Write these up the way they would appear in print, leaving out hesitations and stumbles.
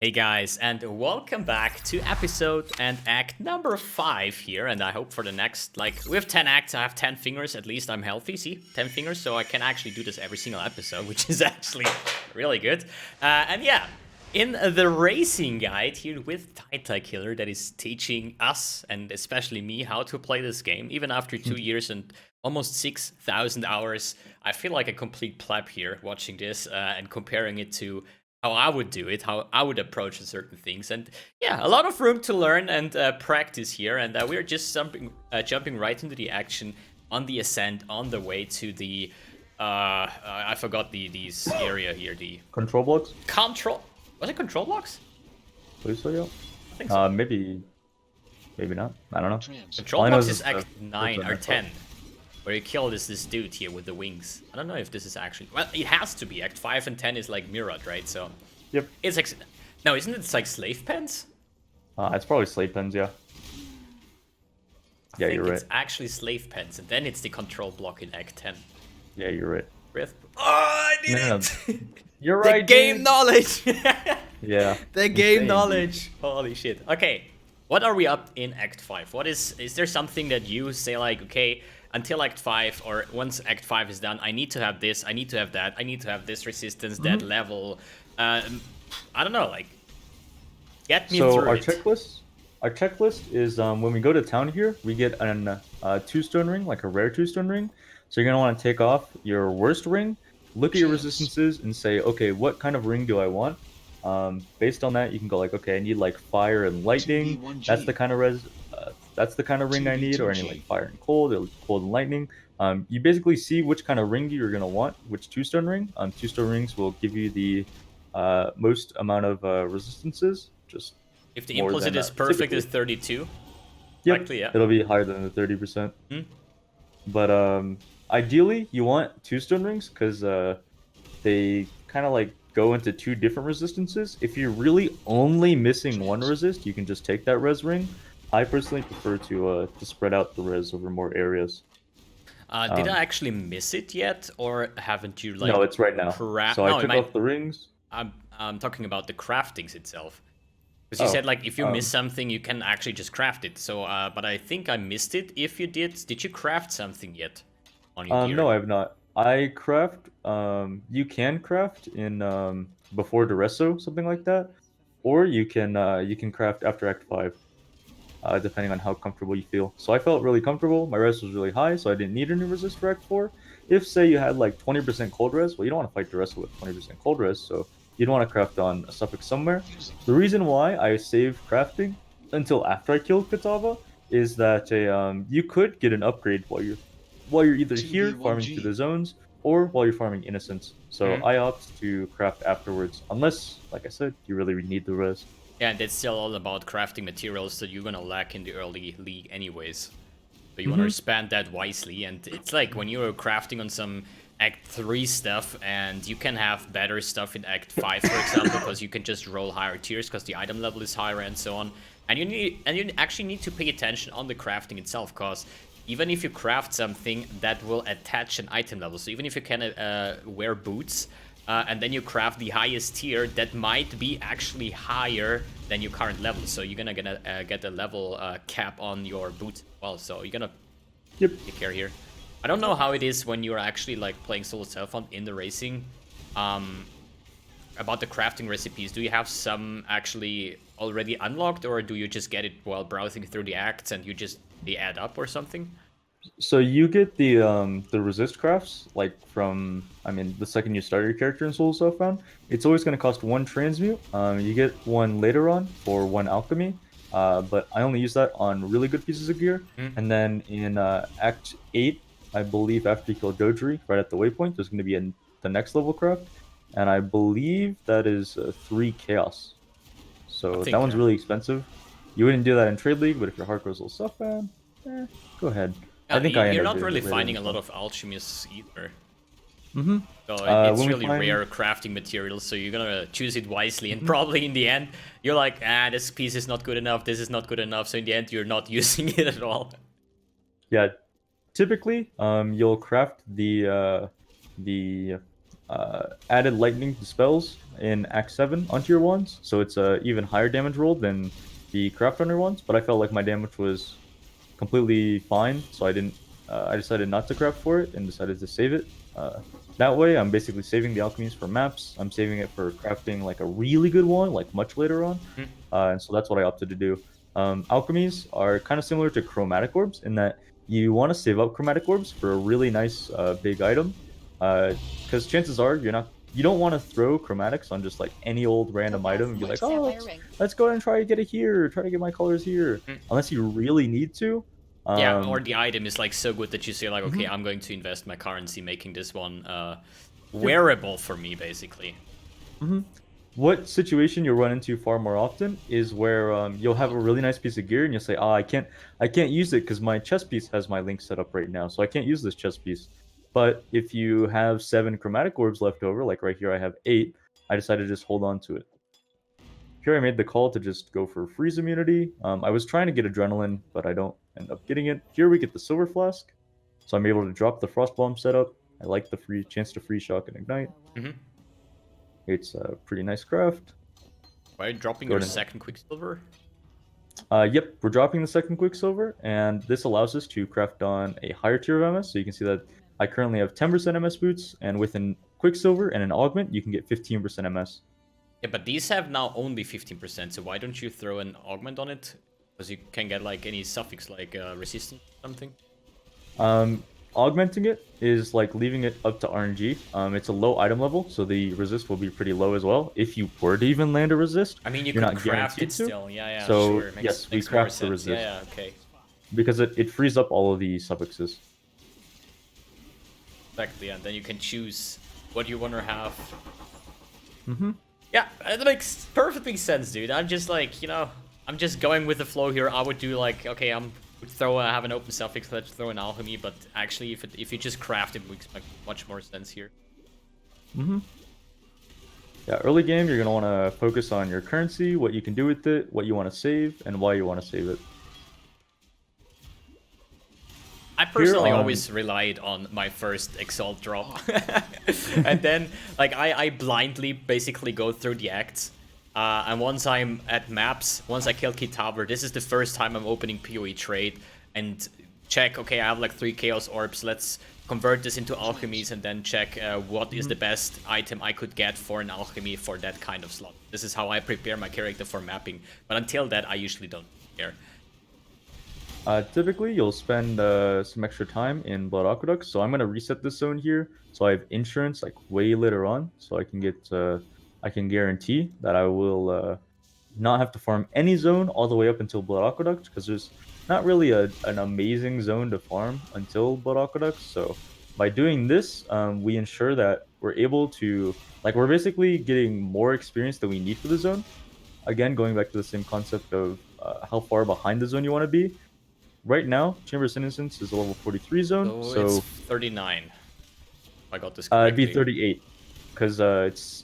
Hey guys, and welcome back to episode and act number 5 here, and I hope for the next, we have 10 acts, I have 10 fingers, at least I'm healthy, see, 10 fingers, so I can actually do this every single episode, which is actually really good. And yeah, in the racing guide here with Tyty Killer that is teaching us, and especially me, how to play this game, even after 2 years and almost 6,000 hours, I feel like a complete pleb here watching this and comparing it to how I would do it, how I would approach certain things, and yeah, a lot of room to learn and practice here. And we're just jumping right into the action on the ascent on the way to the I forgot these area here. The control blocks. Was it control blocks? Believe so, yeah. I think so. Maybe not. I don't know. Control blocks is Act 9 or 10. Where you kill this dude here with the wings. I don't know if this is actually... Well, it has to be. Act 5 and 10 is like mirrored, right? So... Yep. It's like... No, isn't it like slave pens? It's probably slave pens, yeah. Yeah, you're right. It's actually slave pens, and then it's the control block in Act 10. Yeah, you're right. Oh, I did it! You're right, The game dude. knowledge! Yeah. The game knowledge! Holy shit. Okay, what are we up in Act 5? What is there something that you say like, okay... Until Act 5, or once Act 5 is done, I need to have this, I need to have that, I need to have this resistance, that level. I don't know, like, get me through So it. our checklist is when we go to town here, we get an 2-stone ring, like a rare 2-stone ring. So you're gonna want to take off your worst ring, look at your resistances, and say, okay, what kind of ring do I want? Based on that, you can go like, okay, I need like fire and lightning. That's the kind of that's the kind of ring I need, or any like fire and cold, or cold and lightning. You basically see which kind of ring you're gonna want, which 2-stone ring. 2-stone rings will give you the most amount of resistances. Just If the implicit is perfect, is 32. Yep, Likely, yeah. it'll be higher than the 30%. But ideally, you want 2-stone rings because they kind of like go into 2 different resistances. If you're really only missing one resist, you can just take that res ring. I personally prefer to spread out the res over more areas. Did I actually miss it yet, or haven't you like? No, it's right now. So I took off the rings. I'm talking about the craftings itself. Because you said like if you miss something, you can actually just craft it. So, but I think I missed it. If you did you craft something yet on your gear? No, I have not. I craft. You can craft in before Duresso, something like that, or you can craft after Act 5. Depending on how comfortable you feel. So I felt really comfortable. My res was really high, so I didn't need any resist for Act 4. If, say, you had like 20% cold res, well, you don't want to fight Duressa with 20% cold res, so you'd want to craft on a suffix somewhere. The reason why I saved crafting until after I killed Katava is that you could get an upgrade while you're either here farming through the zones or while you're farming Innocence. So I opt to craft afterwards, unless, like I said, you really need the res. Yeah, and it's still all about crafting materials that you're gonna lack in the early league anyways. So you wanna spend that wisely, and it's like when you're crafting on some Act 3 stuff, and you can have better stuff in Act 5, for example, because you can just roll higher tiers because the item level is higher and so on. And you actually need to pay attention on the crafting itself, because even if you craft something that will attach an item level, so even if you can wear boots, and then you craft the highest tier, that might be actually higher than your current level. So you're gonna get a level cap on your boots. Well, so you're gonna take care here. I don't know how it is when you're actually like playing solo Stefan in the racing. About the crafting recipes, do you have some actually already unlocked, or do you just get it while browsing through the acts and they add up or something? So you get the resist crafts like from the second you start your character in Soul Selfbound. It's always going to cost 1 transmute. You get one later on for 1 alchemy, but I only use that on really good pieces of gear. And then in Act 8, I believe after you kill Dojiri, right at the waypoint, there's going to be the next level craft, and I believe that is 3 chaos. So that one's really expensive. You wouldn't do that in Trade League, but if your heart goes a little Selfbound, go ahead. I think you're not really finding a lot of alchemists either. So it's really rare crafting materials, so you're gonna choose it wisely, and probably in the end, you're like, this piece is not good enough, this is not good enough, so in the end, you're not using it at all. Yeah, typically, you'll craft the added lightning spells in Act 7 onto your wands, so it's a even higher damage roll than the craft runner ones. But I felt like my damage was completely fine, so I didn't. I decided not to craft for it and decided to save it. That way, I'm basically saving the alchemies for maps. I'm saving it for crafting like a really good one, like much later on. And so that's what I opted to do. Alchemies are kind of similar to chromatic orbs in that you want to save up chromatic orbs for a really nice big item, because chances are you don't want to throw chromatics on just like any old random item and be like, oh, let's go and try to get it here, try to get my colors here, unless you really need to. Yeah, or the item is like so good that you say like, okay, I'm going to invest my currency making this one wearable for me, basically. What situation you'll run into far more often is where you'll have a really nice piece of gear and you'll say, oh, I can't use it because my chest piece has my link set up right now, so I can't use this chest piece. But if you have 7 chromatic orbs left over, like right here I have 8, I decided to just hold on to it. Here I made the call to just go for freeze immunity. I was trying to get adrenaline, but I don't end up getting it. Here we get the silver flask, so I'm able to drop the frost bomb setup. I like the free chance to free shock and ignite. It's a pretty nice craft. Are you dropping your second Quicksilver? Yep, we're dropping the second Quicksilver, and this allows us to craft on a higher tier of MS. So you can see that I currently have 10% MS boots, and with an Quicksilver and an augment, you can get 15% MS. Yeah, but these have now only 15%, so why don't you throw an augment on it? Because you can get like any suffix like resistance or something. Augmenting it is like leaving it up to RNG. It's a low item level, so the resist will be pretty low as well. If you were to even land a resist, I mean, you you're can not craft guaranteed it still. Yeah, so, sure. Yes, we craft the resist. Yeah, okay. Because it frees up all of the suffixes. Exactly, and then you can choose what you want to have. Yeah, that makes perfectly sense, dude. I'm just like, I'm just going with the flow here. I would do like, okay, have an open suffix, let's throw an alchemy, but actually if you just craft it makes much more sense here. Yeah, early game you're gonna want to focus on your currency, what you can do with it, what you want to save, and why you want to save it. I personally always relied on my first Exile drop. And then like I blindly basically go through the acts. And once I'm at maps, once I kill Kitaver, this is the first time I'm opening PoE trade and check, okay, I have like 3 Chaos Orbs, let's convert this into alchemies and then check what is the best item I could get for an alchemy for that kind of slot. This is how I prepare my character for mapping. But until that, I usually don't care. Typically, you'll spend some extra time in Blood Aqueduct, so I'm going to reset this zone here, so I have insurance like way later on, so I can get, I can guarantee that I will not have to farm any zone all the way up until Blood Aqueduct, because there's not really an amazing zone to farm until Blood Aqueduct, so by doing this, we ensure that we're able to, like, we're basically getting more experience than we need for the zone. Again, going back to the same concept of how far behind the zone you want to be. Right now, Chamber's Innocence is a level 43 zone, so it's 39. I got this correctly. It'd be 38, because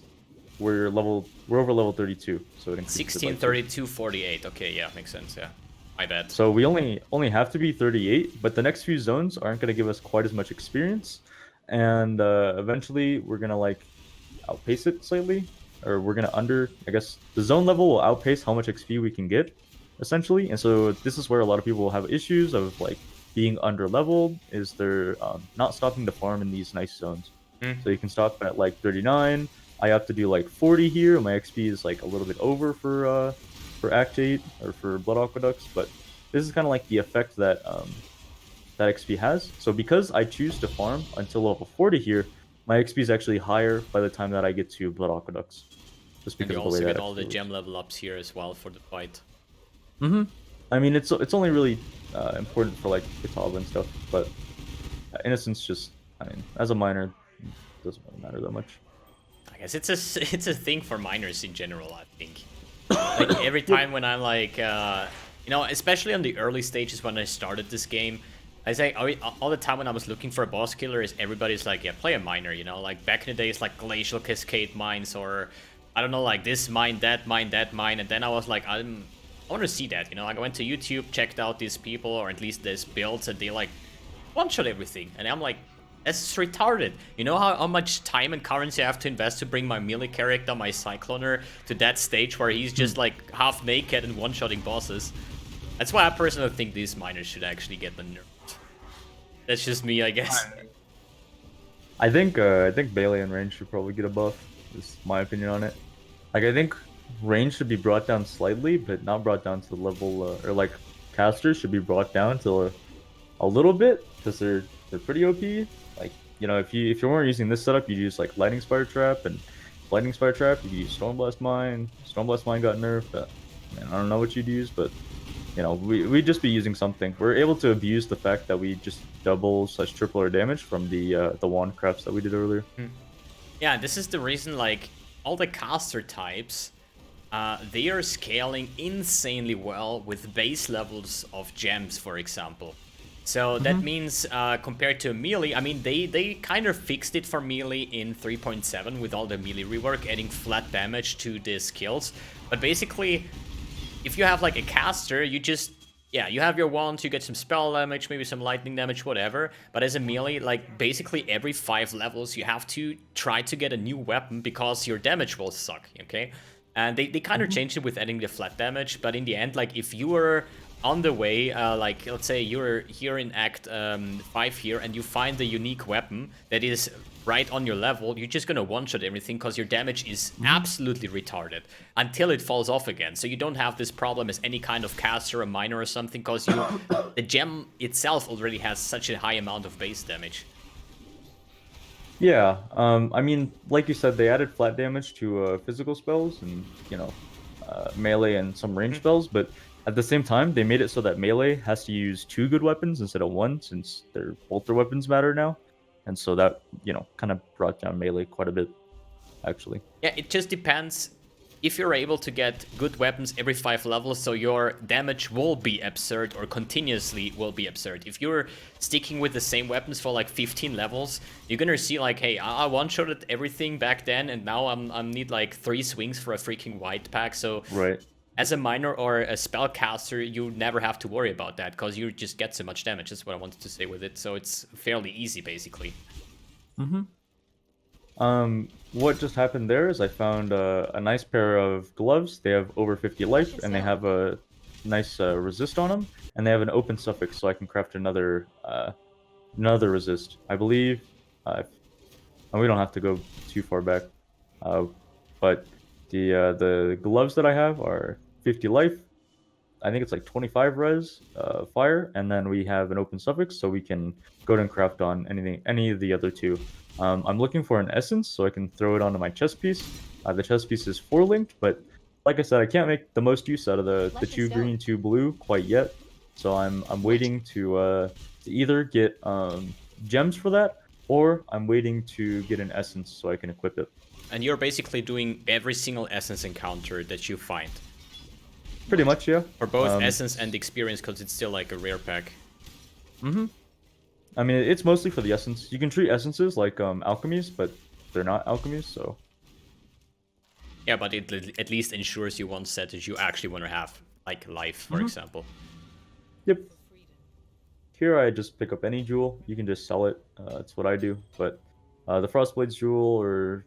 we're over level 32, so it increases 16, 32, 48. Okay, yeah, makes sense. Yeah, my bad. So we only have to be 38, but the next few zones aren't going to give us quite as much experience, and eventually we're gonna like outpace it slightly, or we're gonna I guess the zone level will outpace how much XP we can get, essentially. And so this is where a lot of people will have issues of like being under leveled, is they're not stopping to farm in these nice zones. So you can stop at like 39. I have to do like 40 here. My XP is like a little bit over for Act 8 or for Blood Aqueducts, but this is kind of like the effect that that XP has. So because I choose to farm until level 40 here, my XP is actually higher by the time that I get to Blood Aqueducts. Just because and you of the way also that get all the works. gem level ups here as well for the fight. I mean, it's only really important for like Kitava and stuff, but Innocence just, I mean, as a miner, it doesn't really matter that much. I guess it's a thing for miners in general, I think. Like every time when I'm like, especially on the early stages when I started this game, I say all the time when I was looking for a boss killer is everybody's like, yeah, play a miner, like back in the days like Glacial Cascade mines, or I don't know, like this mine, that mine, and then I was like, I want to see that, like I went to YouTube, checked out these people, or at least these builds, and they like one-shot everything, and I'm like, That's retarded. You know how much time and currency I have to invest to bring my melee character, my Cycloner, to that stage where he's just like half naked and one-shotting bosses? That's why I personally think these miners should actually get the nerfed. That's just me, I guess. I think melee and range should probably get a buff. Is my opinion on it. Like I think range should be brought down slightly, but not brought down to the level or like casters should be brought down to a little bit because they're pretty OP. Like if you weren't using this setup, you'd use like Lightning Spire Trap and Lightning Spire Trap. You could use Stormblast Mine. Stormblast Mine got nerfed. Man, I don't know what you'd use, but we'd just be using something. We're able to abuse the fact that we just double/triple our damage from the wand crafts that we did earlier. Yeah, this is the reason like all the caster types, they are scaling insanely well with base levels of gems, for example. So that means compared to melee, I mean, they kind of fixed it for melee in 3.7 with all the melee rework, adding flat damage to the skills. But basically, if you have like a caster, you just, you have your wand, you get some spell damage, maybe some lightning damage, whatever. But as a melee, like basically every 5 levels, you have to try to get a new weapon because your damage will suck, okay? And they kind of changed it with adding the flat damage, but in the end, like if you were on the way, like let's say you're here in Act 5 here and you find the unique weapon that is right on your level, you're just gonna one-shot everything because your damage is absolutely retarded until it falls off again. So you don't have this problem as any kind of caster or miner or something because the gem itself already has such a high amount of base damage. Yeah, I mean, like you said, they added flat damage to physical spells and melee and some range spells, but at the same time, they made it so that melee has to use 2 good weapons instead of 1, since both their weapons matter now. And so that, kind of brought down melee quite a bit, actually. Yeah, it just depends if you're able to get good weapons every 5 levels, so your damage will be absurd or continuously will be absurd. If you're sticking with the same weapons for like 15 levels, you're gonna see like, hey, I one-shotted everything back then, and now I need like 3 swings for a freaking white pack, so... Right. As a miner or a spellcaster, you never have to worry about that, because you just get so much damage. That's what I wanted to say with it. So it's fairly easy, basically. What just happened there is I found a nice pair of gloves. They have over 50 life, and they have a nice resist on them. And they have an open suffix, so I can craft another resist. I believe, and we don't have to go too far back, but the gloves that I have are 50 life. I think it's like 25 res fire, and then we have an open suffix, so we can go ahead and craft on any of the other 2. I'm looking for an essence, so I can throw it onto my chest piece. The chest piece is 4 linked, but like I said, I can't make the most use out of the 2 green, 2 blue quite yet. So I'm waiting to either get gems for that, or I'm waiting to get an essence so I can equip it. And you're basically doing every single essence encounter that you find. Pretty much, yeah. For both essence and experience, because it's still like a rare pack. I mean, it's mostly for the essence. You can treat essences like alchemies, but they're not alchemies, so... Yeah, but it at least ensures you one set that you actually want to have, like life, for example. Yep. Here I just pick up any jewel. You can just sell it. That's what I do. But the Frostblade's jewel or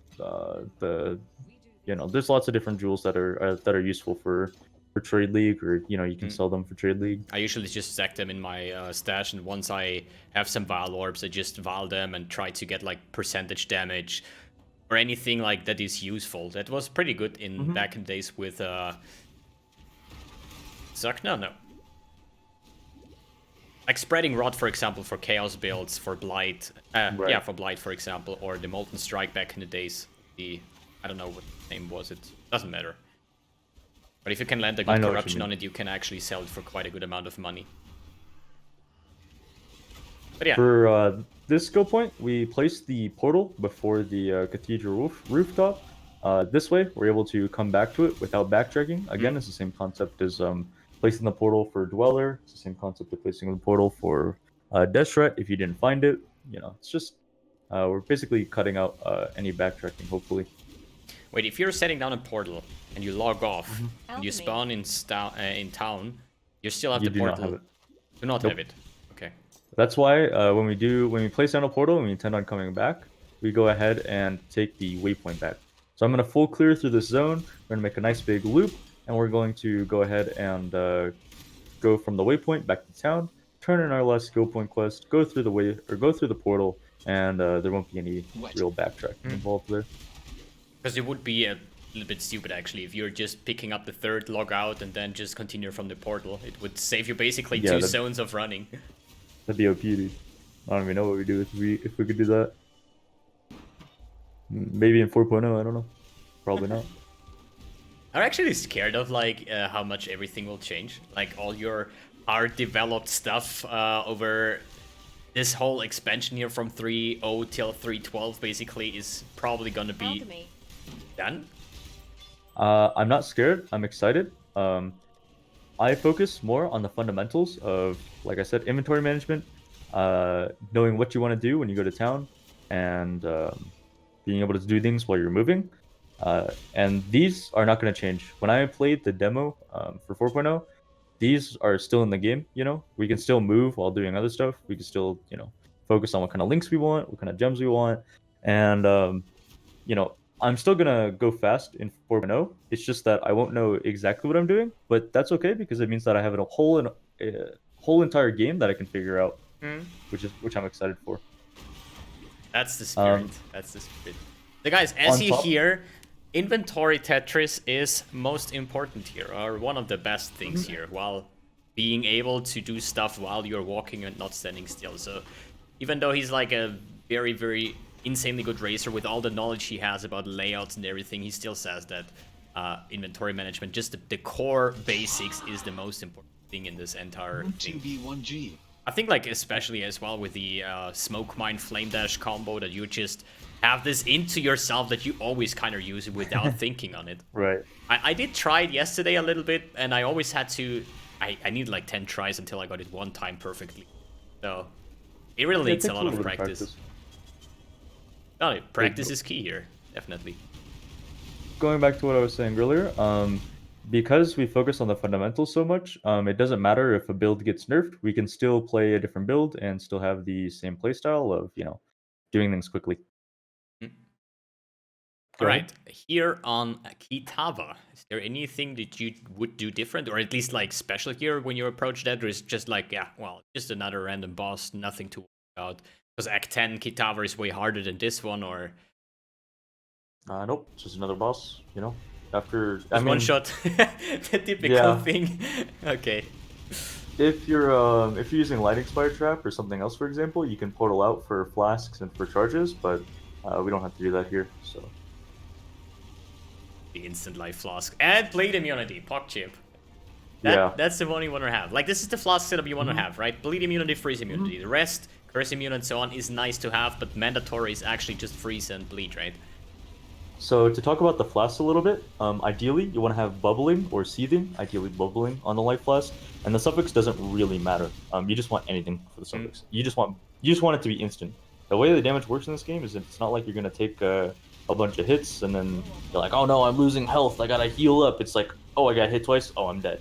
there's lots of different jewels that are useful for trade league, or you can sell them for trade league. I usually just stack them in my stash, and once I have some vial orbs, I just vial them and try to get like percentage damage or anything like that is useful. That was pretty good in back in the days with Zuck? No. Like spreading rod, for example, for chaos builds, for blight. Right. Yeah, for blight, for example, or the molten strike back in the days. I don't know what name was it. Doesn't matter. But if you can land a good corruption on it, you can actually sell it for quite a good amount of money. But yeah. For this skill point, we place the portal before the cathedral rooftop. This way, we're able to come back to it without backtracking. Again, it's the same concept as placing the portal for Dweller. It's the same concept of placing the portal for Deshret if you didn't find it. It's just we're basically cutting out any backtracking, hopefully. Wait, if you're setting down a portal and you log off and you spawn in town, you still have the portal. Do not have it. Do not have it. Okay. That's why when we place down a portal and we intend on coming back, we go ahead and take the waypoint back. So I'm going to full clear through this zone. We're going to make a nice big loop, and we're going to go ahead and go from the waypoint back to town, turn in our last skill point quest, go through the portal, and there won't be any real backtracking involved there. Because it would be a little bit stupid actually if you're just picking up the third log out and then just continue from the portal. It would save you basically two zones of running. That'd be OP, dude. I don't even know what we do if we could do that. Maybe in 4.0, I don't know. Probably not. I'm actually scared of like how much everything will change. Like all your hard developed stuff over this whole expansion here from 3.0 till 3.12 basically is probably gonna be done. I'm not scared. I'm excited. I focus more on the fundamentals of, like I said, inventory management, knowing what you want to do when you go to town, and being able to do things while you're moving. And these are not going to change. When I played the demo for 4.0, these are still in the game. You know, we can still move while doing other stuff. We can still, focus on what kind of links we want, what kind of gems we want, and I'm still gonna go fast in 4.0. It's just that I won't know exactly what I'm doing, but that's okay because it means that I have a whole entire game that I can figure out, which I'm excited for. That's the spirit. That's the spirit. So guys, as you hear, inventory Tetris is most important here, or one of the best things here, while being able to do stuff while you're walking and not standing still. So even though he's like a very, very insanely good racer with all the knowledge he has about layouts and everything, he still says that inventory management, just the core basics, is the most important thing in this entire thing. 1G. I think like especially as well with the smoke mine flame dash combo, that you just have this into yourself that you always kind of use it without thinking on it. Right. I did try it yesterday a little bit, and I always had to. I needed like 10 tries until I got it one time perfectly. So it really needs a lot of practice. No, practice is key here, definitely. Going back to what I was saying earlier, because we focus on the fundamentals so much, it doesn't matter if a build gets nerfed. We can still play a different build and still have the same playstyle of, doing things quickly. All right, here on Kitava, is there anything that you would do different, or at least like special here when you approach that, or is it just like, yeah, well, just another random boss, nothing to worry about? Because Act 10 Kitava is way harder than this one, or? Nope, it's just another boss, After one shot, the typical thing. Okay. If you're using Lightning Spire Trap or something else, for example, you can portal out for flasks and for charges, but we don't have to do that here, so. The instant life flask and bleed immunity, Pock Chip. That's the one you want to have. Like, this is the flask setup you want to have, right? Bleed immunity, freeze immunity. The rest, curse immune and so on, is nice to have, but mandatory is actually just freeze and bleed, right? So to talk about the flask a little bit, ideally you want to have bubbling or seething, ideally bubbling on the life flask, and the suffix doesn't really matter. You just want anything for the suffix. You just want it to be instant. The way the damage works in this game is it's not like you're gonna take a bunch of hits and then you're like, oh no, I'm losing health, I gotta heal up. It's like, oh, I got hit twice, oh, I'm dead.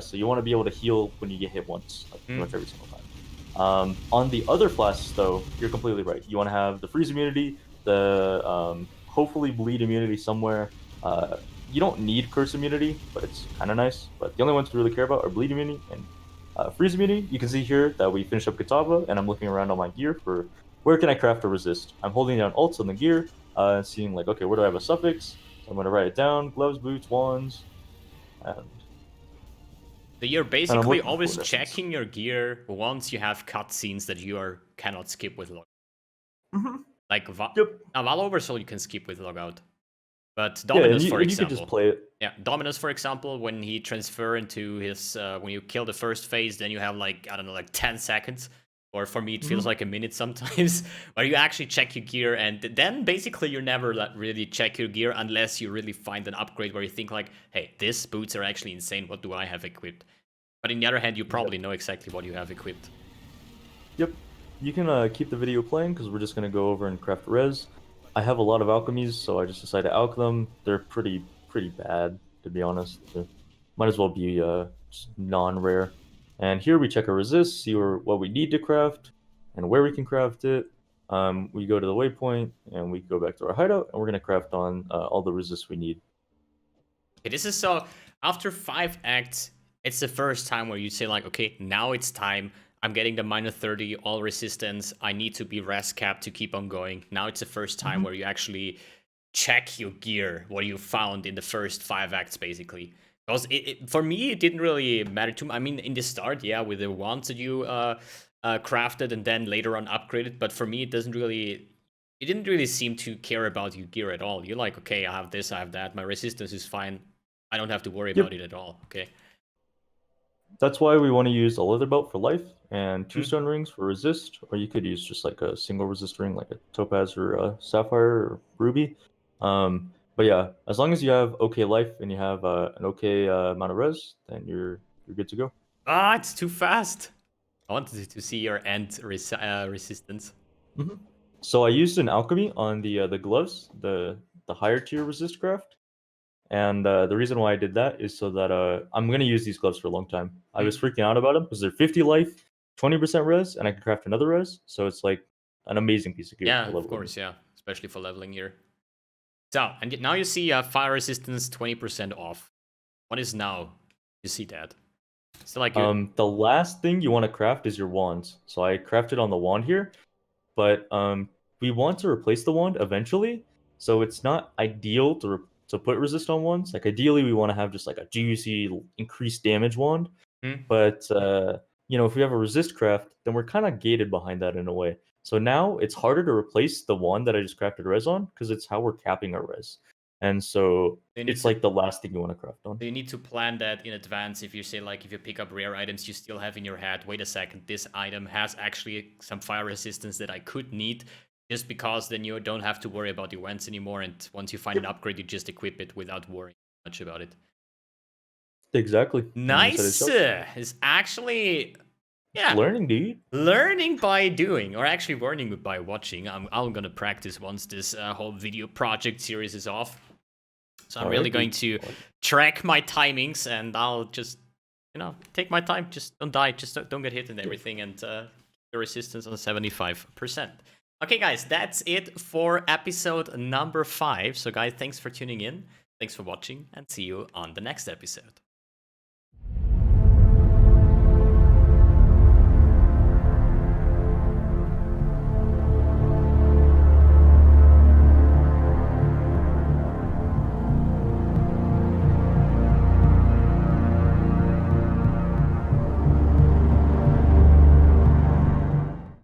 So you want to be able to heal when you get hit once, like pretty much every single time. On the other flasks, though, you're completely right. You want to have the freeze immunity, the hopefully bleed immunity somewhere. You don't need curse immunity, but it's kind of nice. But the only ones we really care about are bleed immunity and freeze immunity. You can see here that we finished up Kitava, and I'm looking around on my gear for where can I craft a resist. I'm holding down ults on the gear, seeing like, okay, where do I have a suffix? So I'm going to write it down: gloves, boots, wands, and... So you're basically always checking your gear once you have cutscenes that you cannot skip with log. Like Val Oversoul you can skip with logout. But Dominus, for example, you can just play it. Yeah, Dominus, for example, when he transfer into his when you kill the first phase, then you have like, I don't know, like 10 seconds. Or for me, it feels like a minute sometimes, where you actually check your gear, and then basically you never really check your gear unless you really find an upgrade where you think like, hey, these boots are actually insane, what do I have equipped? But on the other hand, you probably know exactly what you have equipped. Yep. You can keep the video playing, because we're just going to go over and craft res. I have a lot of alchemies, so I just decided to alch them. They're pretty bad, to be honest. They might as well be just non-rare. And here we check our resist, see what we need to craft, and where we can craft it. We go to the waypoint, and we go back to our hideout, and we're going to craft on all the resists we need. Okay, this is so, after 5 acts, it's the first time where you say like, okay, now it's time. I'm getting the -30, all resistance. I need to be res capped to keep on going. Now it's the first time where you actually check your gear, what you found in the first 5 acts, basically. Because for me, it didn't really matter too much. I mean, in the start, yeah, with the wands that you crafted and then later on upgraded. But for me, it didn't really seem to care about your gear at all. You're like, okay, I have this, I have that. My resistance is fine. I don't have to worry about it at all. Okay. That's why we want to use a leather belt for life and 2 stone rings for resist, or you could use just like a single resist ring, like a topaz or a sapphire or ruby. But yeah, as long as you have okay life and you have an okay amount of res, then you're good to go. Ah, it's too fast. I wanted to see your end resistance. So I used an alchemy on the gloves, the higher tier resist craft. And the reason why I did that is so that I'm gonna use these gloves for a long time. I was freaking out about them because they're 50 life, 20% res, and I can craft another res. So it's like an amazing piece of gear. Yeah, of course, yeah, especially for leveling here. So, and now you see fire resistance 20% off. What is now? You see that? So like the last thing you want to craft is your wands. So I crafted on the wand here, but we want to replace the wand eventually. So it's not ideal to put resist on wands. Like ideally, we want to have just like a juicy increased damage wand. But if we have a resist craft, then we're kind of gated behind that in a way. So now it's harder to replace the wand that I just crafted res on because it's how we're capping our res. And so it's like the last thing you want to craft on. So you need to plan that in advance. If you say like, if you pick up rare items, you still have in your head, wait a second, this item has actually some fire resistance that I could need, just because then you don't have to worry about the events anymore. And once you find an upgrade, you just equip it without worrying much about it. Exactly. Nice. It's actually, yeah, learning, dude. Learning by doing, or actually learning by watching. I'm gonna practice once this whole video project series is off. So I'm really going to track my timings, and I'll just, take my time. Just don't die. Just don't get hit and everything, and the resistance on 75%. Okay, guys, that's it for episode number 5. So, guys, thanks for tuning in. Thanks for watching, and see you on the next episode.